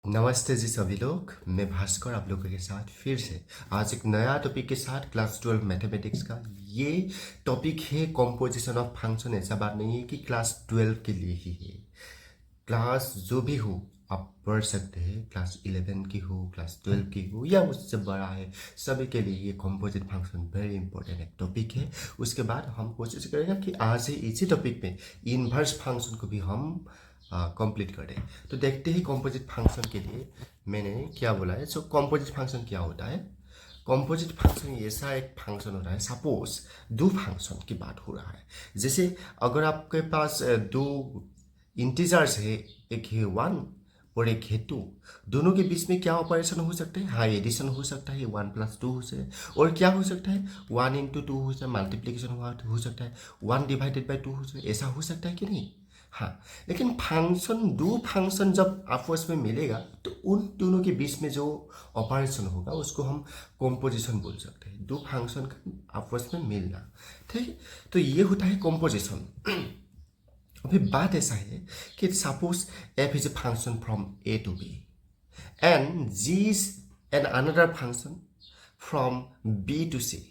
नमस्ते जी सभी लोग। मैं भास्कर आप लोगों के साथ फिर से आज एक नया टॉपिक के साथ क्लास 12 मैथमेटिक्स का। ये टॉपिक है कॉम्पोजिशन ऑफ फंक्शन। ऐसा बात नहीं है कि क्लास 12 के लिए ही है। क्लास जो भी हो आप पढ़ सकते हैं, क्लास 11 की हो, क्लास 12 की हो या उससे बड़ा है, सभी के लिए ये कॉम्पोजिट फंक्शन वेरी इंपॉर्टेंट एक टॉपिक है। उसके बाद हम कोशिश करेंगे कि आज ही इसी टॉपिक में इन्वर्स फंक्शन को भी हम कंप्लीट करें। तो देखते ही कॉम्पोजिट फंक्शन के लिए मैंने क्या बोला है। सो कॉम्पोजिट फंक्शन क्या होता है? कॉम्पोजिट फंक्शन ऐसा एक फंक्शन होता है, सपोज दो फंक्शन की बात हो रहा है। जैसे अगर आपके पास दो इंटीजर्स है, एक है 1 और एक है 2, दोनों के बीच में क्या ऑपरेशन हो सकता है? हाँ, एडिशन हो सकता है, 1 + 2 हो सकता है। और क्या हो सकता है? 1 × 2 हो सकता है, मल्टीप्लीकेशन हो सकता है, 1/2 हो सकता है। ऐसा हो सकता है कि नहीं? हाँ। लेकिन दो फंक्शन जब आपस में मिलेगा तो उन दोनों के बीच में जो ऑपरेशन होगा उसको हम कॉम्पोजिशन बोल सकते हैं। दो फंक्शन का आपस में मिलना, ठीक है। तो ये होता है कॉम्पोजिशन। अभी बात ऐसा है कि suppose f is a function from a to b and g is an another function from b to c।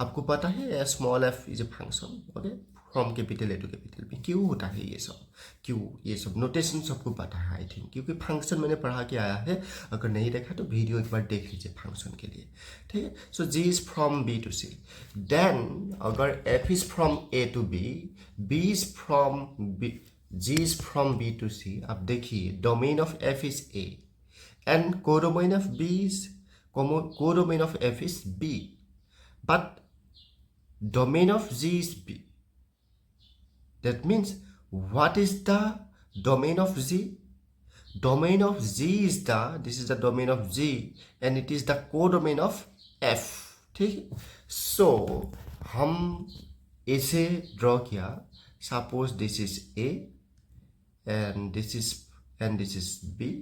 आपको पता है small f is a function, okay, from capital A to capital B. क्यों होता है ये सब? क्यों ये सब नोटेशन सबको पता है आई थिंक, क्योंकि फंक्शन मैंने पढ़ा के आया है। अगर नहीं देखा तो वीडियो एक बार देख लीजिए फंक्शन के लिए, ठीक है। So G is from B to C. Then अगर F is from A to B, B is from B, G is from B to C. अब देखिए domain of F is A and codomain of B is codomain of F is B, but domain of G is B. That means what is the domain of G? Domain of G is this is the domain of G and it is the codomain of F, ठीक है। So हम इसे draw किया। Suppose this is A and this is B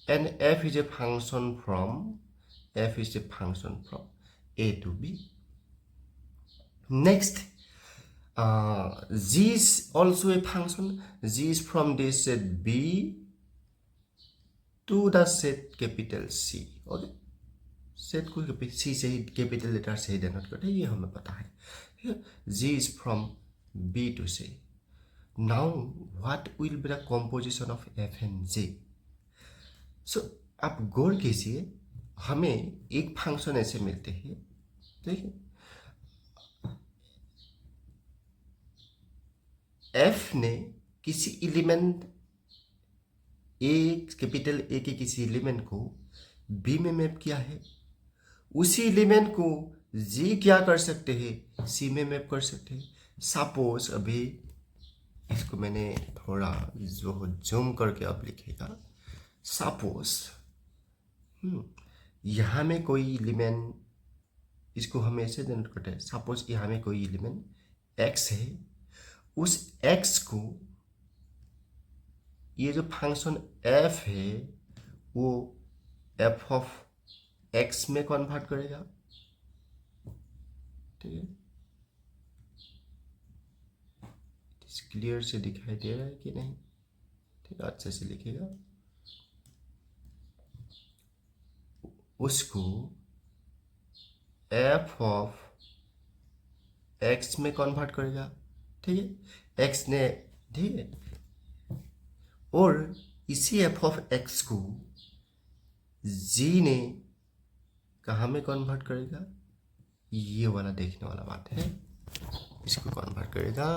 and f is a function from a to b. Next, g is also a function. G is from this set b to the set capital C, okay। Set को सी से ही capital letter से ही denote करते हैं, ये हमें पता है। g is from b to c. Now what will be the composition of f and g? सो आप गौर कीजिए, हमें एक फंक्शन ऐसे मिलते हैं, देखिए एफ ने किसी एलिमेंट ए, कैपिटल ए के किसी एलिमेंट को बी में मैप किया है। उसी एलिमेंट को जी क्या कर सकते हैं? सी में मैप कर सकते हैं। सपोज अभी इसको मैंने थोड़ा जो जूम करके अब लिखेगा। सपोज यहाँ में कोई एलिमेंट, इसको हम ऐसे जनरेट करते हैं। सपोज यहाँ में कोई एलिमेंट x है, उस x को ये जो फंक्शन f है वो f ऑफ x में कन्वर्ट करेगा, ठीक है। क्लियर से दिखाई दे रहा है कि नहीं? ठीक है, अच्छे से लिखेगा। उसको f ऑफ x में कन्वर्ट करेगा, ठीक है, x ने, ठीक है। और इसी f ऑफ x को g ने कहाँ में कन्वर्ट करेगा? ये वाला देखने वाला बात है। इसको कन्वर्ट करेगा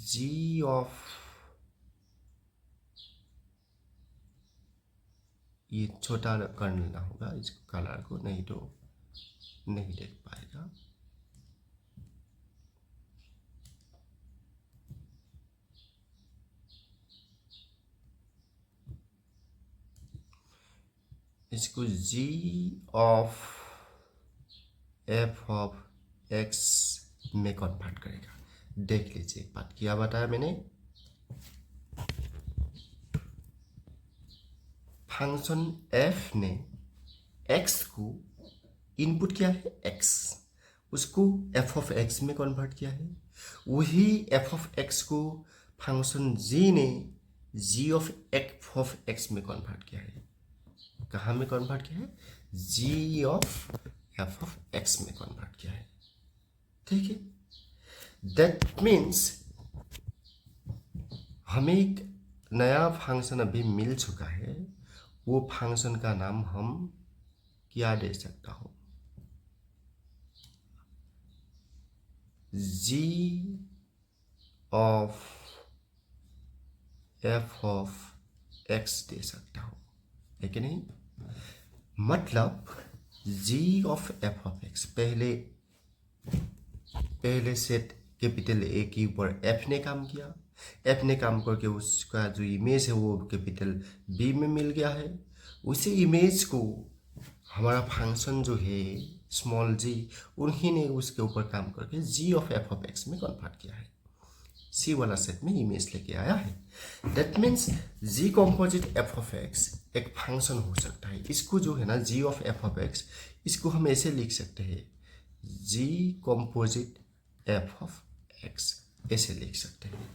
g ऑफ, ये छोटा कर लेना होगा इसको, कलर को, नहीं तो नहीं देख पाएगा। इसको g of f of x में कन्वर्ट करेगा। देख लीजिए एक बात, क्या बताया मैंने? फंक्शन f ने x को इनपुट किया है x, उसको f ऑफ x में कन्वर्ट किया है। वही f ऑफ x को फंक्शन g ने जी ऑफ एक्स में कन्वर्ट किया है। कहाँ में कन्वर्ट किया है? जी ऑफ एफ ऑफ एक्स में कन्वर्ट किया है। ठीक है, दैट मीन्स हमें एक नया फंक्शन अभी मिल चुका है। वो फंक्शन का नाम हम क्या दे सकता हूँ? जी ऑफ एफ ऑफ एक्स दे सकता हूँ, है कि नहीं? मतलब जी ऑफ एफ ऑफ एक्स पहले सेट कैपिटल ए के ऊपर एफ ने काम किया। एफ ने काम करके उसका जो इमेज है वो कैपिटल बी में मिल गया है। उसी इमेज को हमारा फंक्शन जो है स्मॉल जी, उन्हीं ने उसके ऊपर काम करके जी ऑफ एफ ऑफ एक्स में कन्वर्ट किया है। सी वाला सेट में इमेज लेके आया है। That means G composite F of X एक फंक्शन हो सकता है। इसको जो है ना G of F of X, इसको हम ऐसे लिख सकते हैं, G composite F of X ऐसे लिख सकते हैं।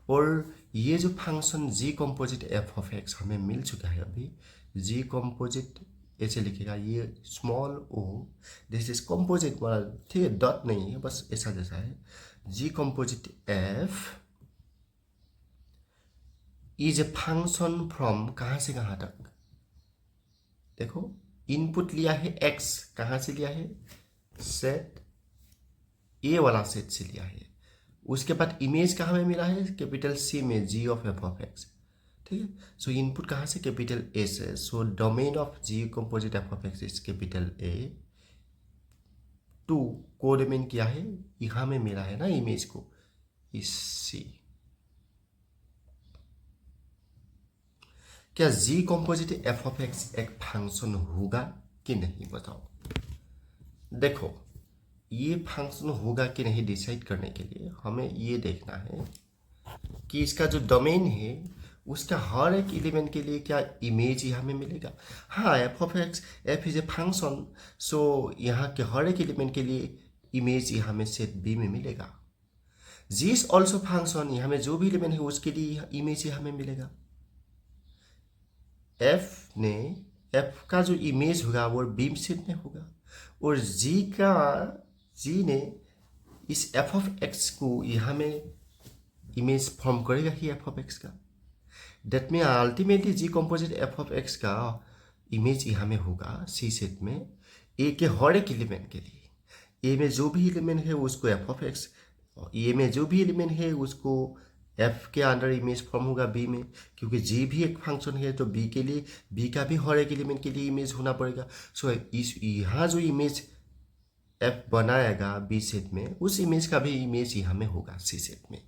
और ये जो function G composite F of X हमें मिल चुका है अभी, जी कॉम्पोजिट ऐसे लिखेगा, ये small O, this is composite वाला, ठीक है, डॉट नहीं है, बस ऐसा जैसा है। G composite F is a function from कहाँ से कहाँ तक? देखो, इनपुट लिया है एक्स, कहाँ से लिया है? सेट ए वाला सेट से लिया है। उसके बाद इमेज कहाँ में मिला है? कैपिटल सी में, G of F of X. ठीक है, सो इनपुट कहाँ से? कैपिटल ए से। So domain of G composite F of X is capital A to codomain क्या है? यहाँ में मिला है ना इमेज को, इस सी। क्या जी कॉम्पोजिट एफ ऑफ एक्स एक फंक्शन होगा कि नहीं? बताओ। देखो, ये फंक्शन होगा कि नहीं डिसाइड करने के लिए हमें ये देखना है कि इसका जो डोमेन है उसका हर एक एलिमेंट के लिए क्या इमेज यहाँ में मिलेगा। हाँ, F of X, F is a function, so यहाँ के हर एक एलिमेंट के लिए इमेज यहाँ में सेट बी में मिलेगा। जी इज ऑल्सो फंक्शन, यहाँ में जो भी एलिमेंट है उसके लिए इमेज यहाँ में मिलेगा। एफ का जो इमेज होगा वो बीम सेट में होगा, और जी ने इस एफ ऑफ एक्स को यहाँ में इमेज फॉर्म करेगा ही एफ ऑफ एक्स का। That mean ultimately G composite F of X का इमेज यहाँ में होगा सी सेट में ए के हर एक एलिमेंट के लिए। ए में जो भी एलिमेंट है उसको एफ ऑफ एक्स, ए में जो भी एलिमेंट है उसको एफ के अंडर इमेज फॉर्म होगा बी में, क्योंकि जी भी एक फंक्शन है तो बी के लिए बी का भी हर एक एलिमेंट के लिए इमेज होना पड़ेगा। सो इस यहाँ जो इमेज एफ बनाएगा बी सेट में, उस इमेज का भी इमेज यहाँ में होगा सी सेट में।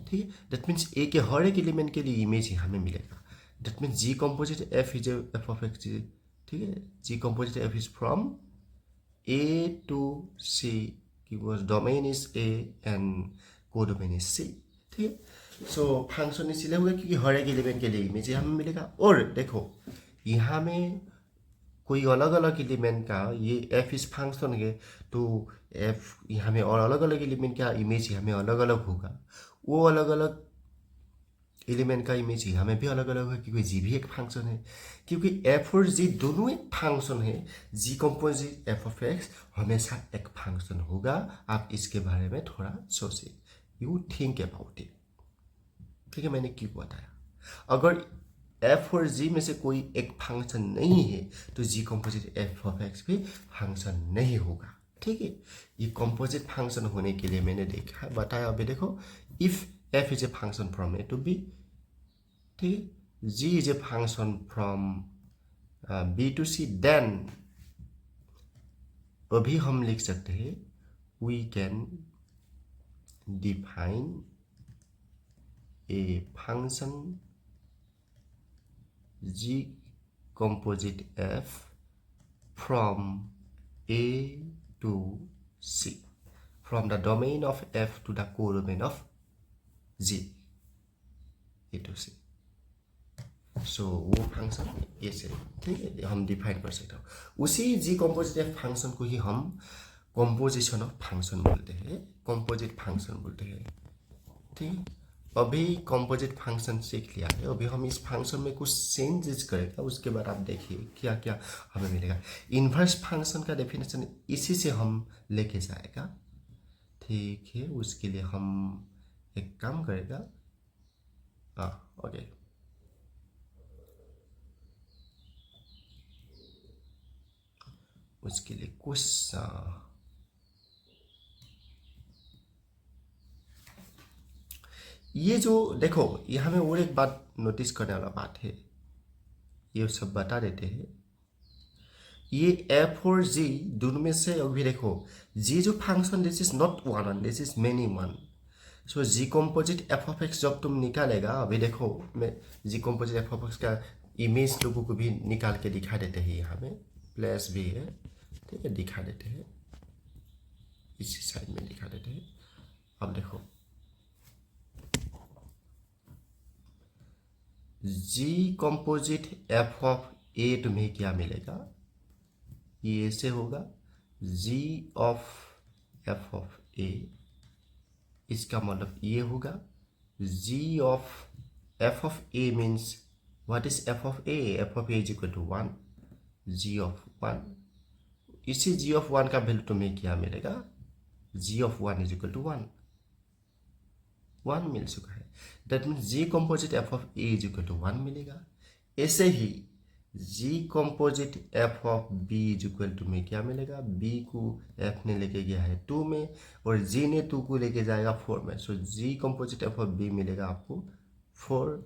ठीक है, दैट मीन्स ए के हर एक एलिमेंट के लिए इमेज यहाँ में मिलेगा। That means G composite F is F of X. ठीक है, G composite F is from A to C, because domain is A and codomain is C. ठीक है, सो फंक्शन इसलिए होगा क्योंकि हर एक एलिमेंट के लिए इमेज यहाँ में मिलेगा। और देखो, यहाँ में कोई अलग अलग एलिमेंट का ये एफ इस फंक्शन है तो एफ यहाँ में और अलग अलग एलिमेंट का इमेज यहाँ में अलग अलग होगा। वो अलग अलग एलिमेंट का इमेज यहाँ में भी अलग अलग है क्योंकि जी भी एक फंक्शन है। क्योंकि एफ और जी दोनों एक फंक्शन है, G composite F of x हमेशा एक फंक्शन होगा। आप इसके बारे में थोड़ा सोचिए, यू थिंक अबाउट इट। ठीक है, मैंने क्यों बताया? अगर एफ और जी में से कोई एक फंक्शन नहीं है तो G composite F of x भी फंक्शन नहीं होगा। ठीक है, ये कॉम्पोजिट फंक्शन होने के लिए मैंने देखा बताया। अभी देखो, if F is a function from A to B, ठीक, G is a function from B to C, then अभी हम लिख सकते हैं we can define a function G composite F from A to C, from the domain of F to the codomain of G, A to C. So वो function ऐसे, ठीक है, हम डिफाइन कर सकते हो। उसी जी कॉम्पोजिट एफ फंक्शन को ही हम कॉम्पोजिशन ऑफ फंक्शन बोलते हैं, कॉम्पोजिट फंक्शन बोलते हैं। ठीक है, अभी कंपोजिट फंक्शन सीख लिया है, अभी हम इस फंक्शन में कुछ चेंजेस करेगा, उसके बाद आप देखिए क्या क्या हमें मिलेगा। इन्वर्स फंक्शन का डेफिनेशन इसी से हम लेके जाएगा, ठीक है। उसके लिए हम एक काम करेगा, ओके। उसके लिए कुछ ये जो देखो, यहाँ में और एक बात नोटिस करने वाला बात है, ये सब बता देते हैं। ये एफ और जी दोनों में से अभी देखो, जी जो function this is not one, this is many one. So G composite F of X जब तुम निकालेगा, अभी देखो मैं G composite F of X का इमेज लोगों को भी निकाल के दिखा देते हैं, यहाँ में प्लस भी है, ठीक है, दिखा देते हैं, इसी साइड में दिखा देते हैं। अब देखो G composite F of A तुम्हें क्या मिलेगा, ये ऐसे होगा G of F of A, इसका मतलब ये होगा G of F of A means what is F of A, F of A is equal to 1, G of 1। इसी जी ऑफ 1 का वैल्यू तुम्हें क्या मिलेगा, G of 1 is equal to 1, 1 मिल चुका है। That means G composite F of A is equal to 1 मिलेगा। ऐसे ही G composite F of B is equal to में क्या मिलेगा, बी को एफ ने लेके गया है 2 में और जी ने 2 को लेके जाएगा 4 में। सो G composite F of B मिलेगा आपको 4,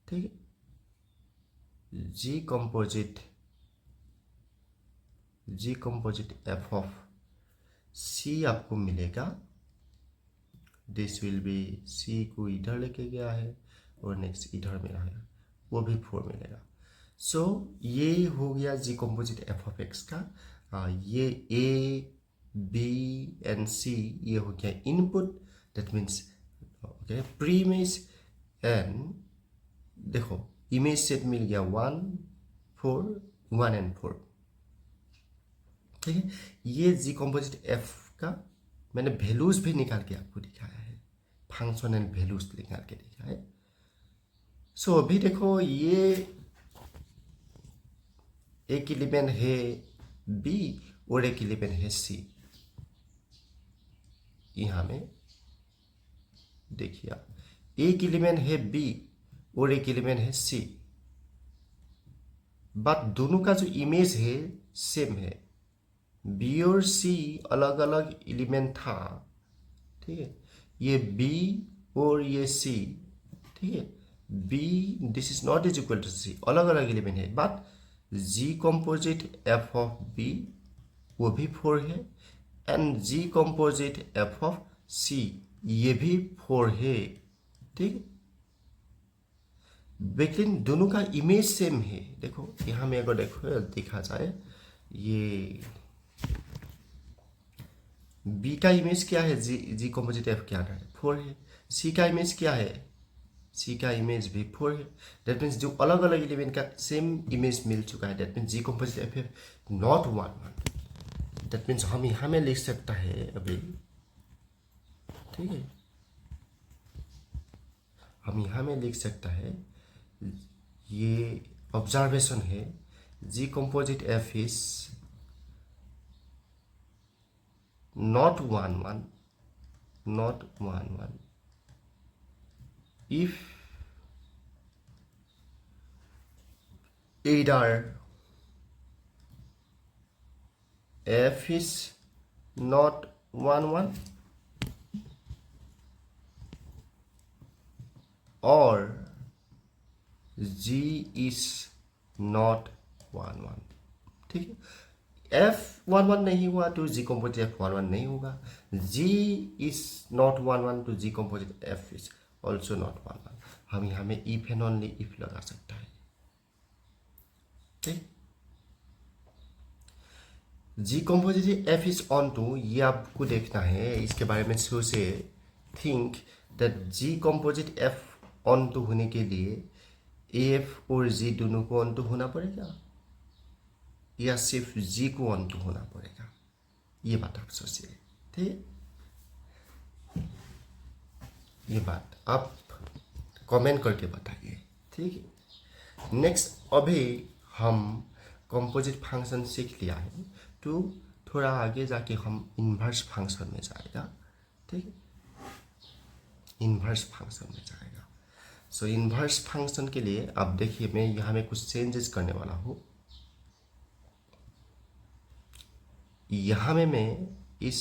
ठीक है। जी कॉम्पोजिट एफ ऑफ सी आपको मिलेगा, दिस विल बी, सी को इधर लेके गया है और नेक्स्ट इधर मिला है, वो भी 4 मिलेगा। सो ये हो गया जी कॉम्पोजिट एफ ऑफ एक्स का। ये ए बी एंड सी ये हो गया input, that means okay pre image. And देखो इमेज सेट मिल गया 1 4 1 एंड 4, ठीक है। ये जी कॉम्पोजिट एफ का मैंने वैल्यूज भी निकाल के आपको दिखाया है, फंक्शन एंड वैल्यूज निकाल के दिखाया है। सो अभी देखो ये एक एलिमेंट है बी और एक एलिमेंट है सी, यहां में देखिए एक एलिमेंट है बी और एक एलिमेंट है सी, बट दोनों का जो इमेज है सेम है। बी और सी अलग अलग एलिमेंट था, ठीक है। ये बी और ये सी, ठीक है। B this is not is equal to C, अलग अलग एलिमेंट है, but G composite F of B वो भी 4 है and G composite F of C ये भी 4 है, ठीक। लेकिन दोनों का इमेज सेम है। देखो यहां में अगर देखो देखा जाए, ये बी का इमेज क्या है, जी कॉम्पोजिट एफ क्या है 4 है। सी का इमेज क्या है, सी का इमेज भी 4 है। दैट मीन्स जो अलग अलग एलिमेंट का सेम इमेज मिल चुका है, that means G composite F है नॉट 1 1। दैट मीन्स हम यहाँ में लिख सकता है अभी, ठीक है, हम यहाँ में लिख सकता है, ये ऑब्जर्वेशन है, G composite F is not 1 1, not 1 1 if either f is not 1 1 or g is not 1 1, ठीक है। एफ 1 1 नहीं हुआ तो जी कॉम्पोजिट एफ 1 1 नहीं होगा, जी इज नॉट 1 1 तो G composite F is also not 1 1। हम यहाँ में इफ एंड ओनली इफ लगा सकता है, ठीक। G composite F is onto, ये आपको देखना है, इसके बारे में सोचे, think that G composite F onto होने के लिए एफ और जी दोनों को ऑन टू होना पड़ेगा या सिर्फ जी को ऑन टू होना पड़ेगा, ये बात आप सोचिए, ठीक। ये बात आप कमेंट करके बताइए, ठीक है। नेक्स्ट, अभी हम कंपोजिट फंक्शन सीख लिया है, तो थोड़ा आगे जाके हम इन्वर्स फंक्शन में जाएगा, ठीक है, इन्वर्स फंक्शन में जाएगा। सो इन्वर्स फंक्शन के लिए अब देखिए, मैं यहाँ में कुछ चेंजेस करने वाला हूँ। यहाँ में मैं इस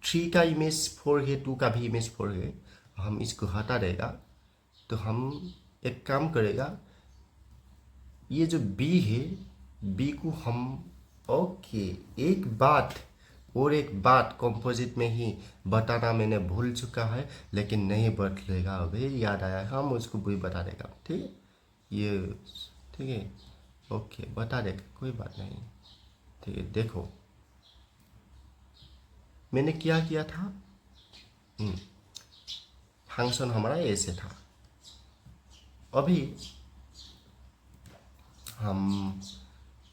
3 का इमेज 4 है, 2 का भी इमेज 4 है, हम इसको हटा देगा, तो हम एक काम करेगा, ये जो b है, b को हम ओके, एक बात कंपोजिट में ही बताना मैंने भूल चुका है, लेकिन नहीं बदलेगा, अभी याद आया, हम उसको भी बता देगा, ठीक है, ये ठीक है, ओके बता देगा, कोई बात नहीं, ठीक है। देखो मैंने क्या किया था, फंक्शन हमारा ऐसे था। अभी हम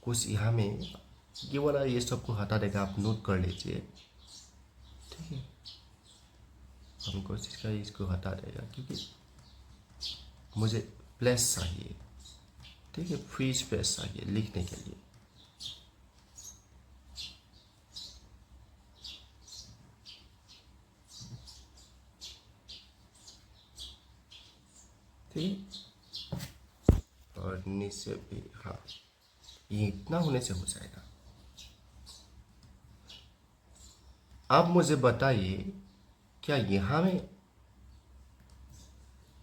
कुछ यहाँ में ये वाला ये सबको हटा देगा, आप नोट कर लीजिए, ठीक है। हम कोशिश करें इसको हटा देगा, क्योंकि मुझे प्लेस चाहिए, ठीक है, फ्री स्पेस चाहिए लिखने के लिए। ठीक, और नीचे भी, हाँ, ये इतना होने से हो जाएगा। अब मुझे बताइए, क्या यहाँ में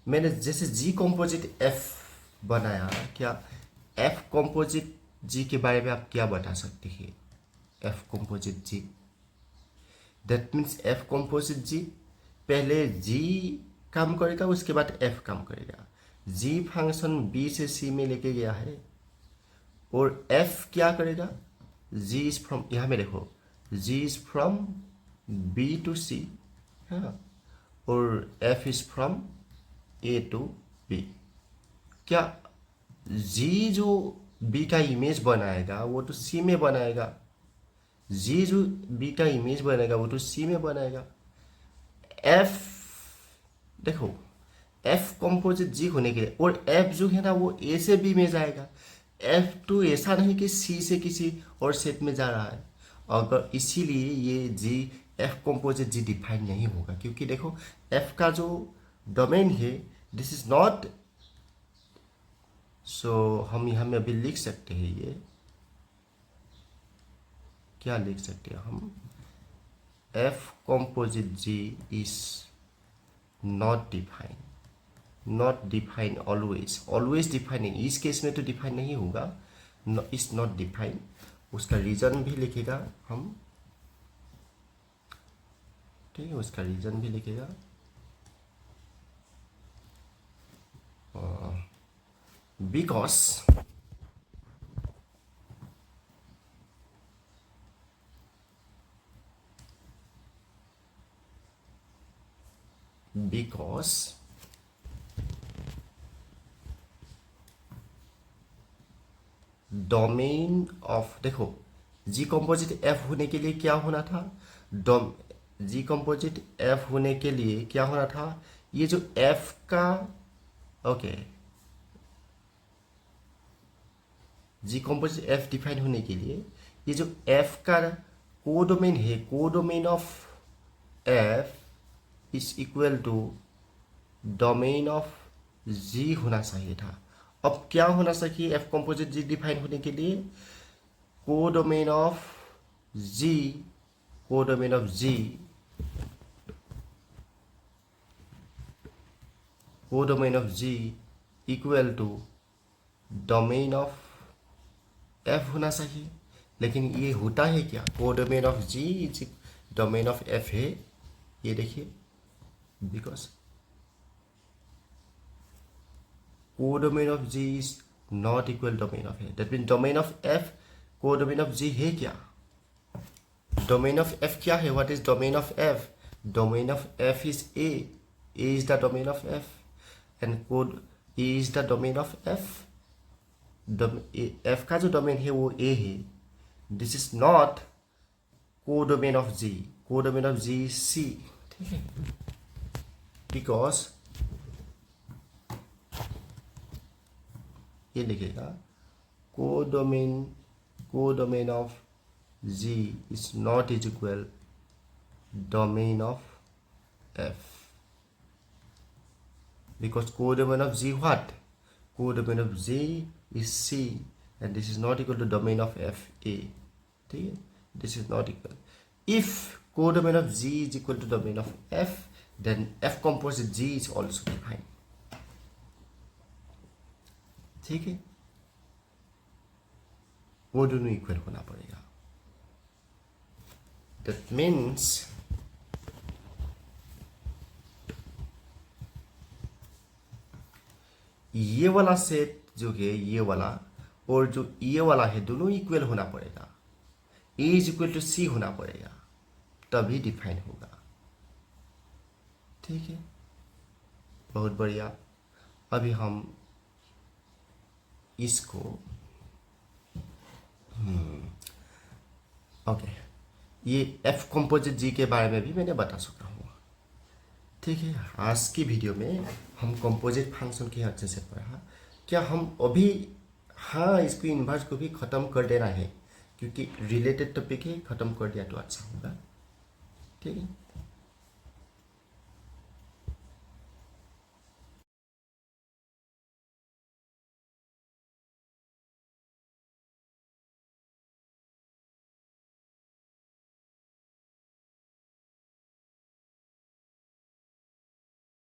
मैंने जैसे जी कंपोजिट एफ बनाया, क्या एफ कंपोजिट जी के बारे में आप क्या बता सकते हैं? F composite G, that means F composite G पहले जी काम करेगा, उसके बाद एफ काम करेगा। जी फंक्शन बी से सी में लेके गया है, और एफ क्या करेगा, जी इज फ्रॉम, यहाँ में देखो, G is from B to C, हाँ, और F is from A to B. क्या जी जो बी का इमेज बनाएगा वो तो सी में बनाएगा, जी जो बी का इमेज बनाएगा वो तो सी में बनाएगा। एफ देखो, एफ कंपोजिट जी होने के लिए, और एफ जो है ना वो ए से बी में जाएगा। एफ तो ऐसा नहीं कि सी से किसी और सेट में जा रहा है, अगर इसीलिए ये जी एफ कंपोजिट जी डिफाइन नहीं होगा, क्योंकि देखो एफ का जो डोमेन है दिस इज नॉट, सो हम यहाँ में अभी लिख सकते हैं, ये क्या लिख सकते हैं हम, F composite G is not define, not define always, always define, इस केस में तो डिफाइन नहीं होगा, इज नॉट डिफाइन। उसका रीजन भी लिखेगा हम, ठीक है, उसका रीजन भी लिखेगा, because डोमेन ऑफ, देखो जी कंपोजिट एफ होने के लिए क्या होना था, जी कंपोजिट एफ होने के लिए क्या होना था, ये जो एफ का, okay, G composite F define होने के लिए ये जो एफ का कोडोमेन है, codomain of F is equal to domain of G होना चाहिए था। अब क्या होना चाहिए एफ कंपोजिट जी डिफाइन होने के लिए, codomain of G, codomain of G, codomain of G equal to domain of F होना चाहिए, लेकिन ये होता है क्या, codomain of G is domain of F है, ये देखिए, because codomain of G is not equal domain of A, that mean domain of F codomain of G है क्या, डोमेन ऑफ एफ क्या है, what is domain of F, domain of F is A is the domain of F, and code is the domain of F, F का जो domain है वो A है, this is not codomain of G, codomain of G C, ठीक है, because ये लिखेगा codomain of G is not is equal domain of F, because codomain of G what? Codomain of G is C and this is not equal to domain of F A. ठीक है, this is not equal. If codomain of G is equal to domain of F, then F composite G is also defined. ठीक है, वो दोनों equal होना पड़ेगा. That means ये वाला सेट जो है, ये वाला और जो ये वाला है, दोनों इक्वल होना पड़ेगा. A is equal to C होना पड़ेगा, तभी डिफाइन होगा. ठीक है, बहुत बढ़िया. अभी हम इसको ओके, ये F कंपोजिट G के बारे में भी मैंने बता चुका हूँ. ठीक है, आज की वीडियो में हम कंपोजिट फंक्शन के अच्छे से पढ़ा. क्या हम अभी हाँ इसको इन्वर्स को भी ख़त्म कर देना है, क्योंकि रिलेटेड टॉपिक है, ख़त्म कर दिया तो अच्छा होगा. ठीक है.